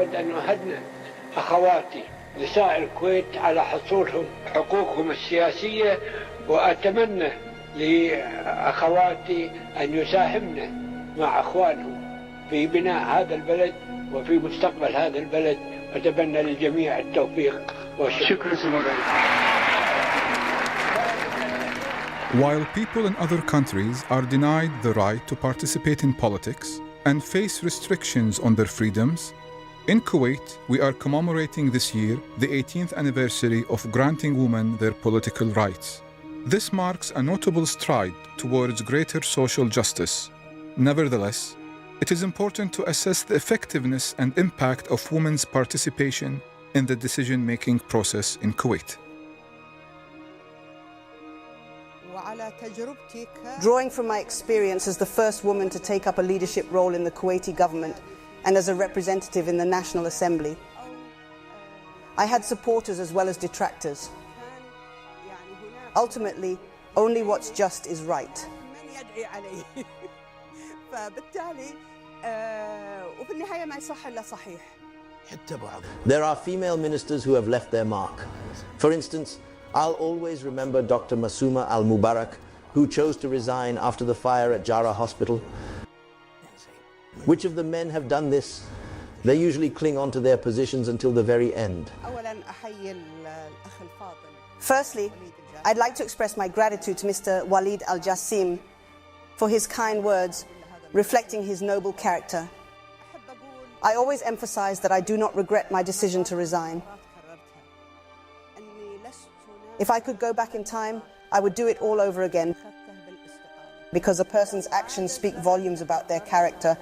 أود أن أهنئ أخواتي نساء الكويت على حصولهم حقوقهم السياسية، وأتمنى لأخواتي أن يساهمن مع أخوانهم في بناء هذا البلد وفي مستقبل هذا البلد، وأتمنى للجميع التوفيق والشكر. While people in other countries are denied the right to participate in politics and face restrictions on their freedoms, in Kuwait, we are commemorating this year the 18th anniversary of granting women their political rights. This marks a notable stride towards greater social justice. Nevertheless, it is important to assess the effectiveness and impact of women's participation in the decision-making process in Kuwait. Drawing from my experience as the first woman to take up a leadership role in the Kuwaiti government and as a representative in the National Assembly, I had supporters as well as detractors. Ultimately, only what's just is right. There are female ministers who have left their mark. For instance, I'll always remember Dr. Maasouma Al-Mubarak, who chose to resign after the fire at Jarrah Hospital. Which of the men have done this? They usually cling on to their positions until the very end. Firstly, I'd like to express my gratitude to Mr. Walid Al-Jassim for his kind words, reflecting his noble character. I always emphasize that I do not regret my decision to resign. If I could go back in time, I would do it all over again, because a person's actions speak volumes about their character.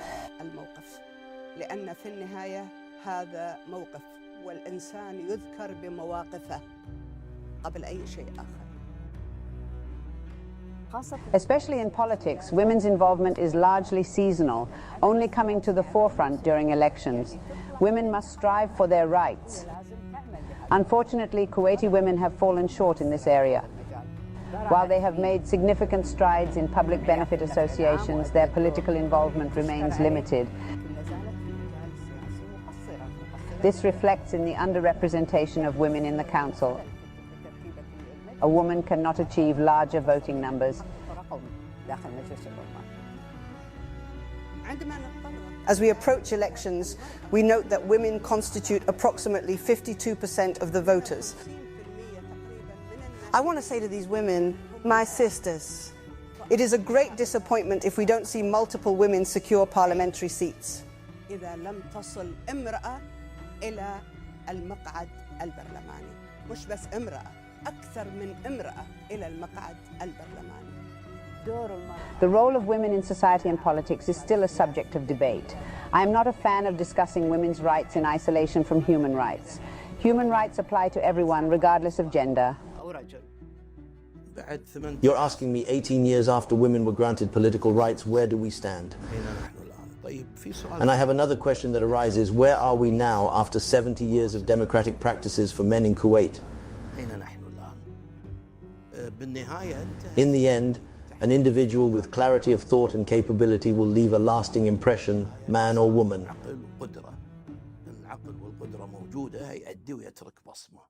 Especially in politics, women's involvement is largely seasonal, only coming to the forefront during elections. Women must strive for their rights. Unfortunately, Kuwaiti women have fallen short in this area. While they have made significant strides in public benefit associations, their political involvement remains limited. This reflects in the underrepresentation of women in the council. A woman cannot achieve larger voting numbers. As we approach elections, we note that women constitute approximately 52% of the voters. I want to say to these women, my sisters, it is a great disappointment if we don't see multiple women secure parliamentary seats. The role of women in society and politics is still a subject of debate. I am not a fan of discussing women's rights in isolation from human rights. Human rights apply to everyone, regardless of gender. You're asking me 18 years after women were granted political rights, where do we stand? And I have another question that arises, where are we now after 70 years of democratic practices for men in Kuwait? In the end, an individual with clarity of thought and capability will leave a lasting impression, man or woman. العقل والقدرة موجودة، هيأدي ويترك بصمة.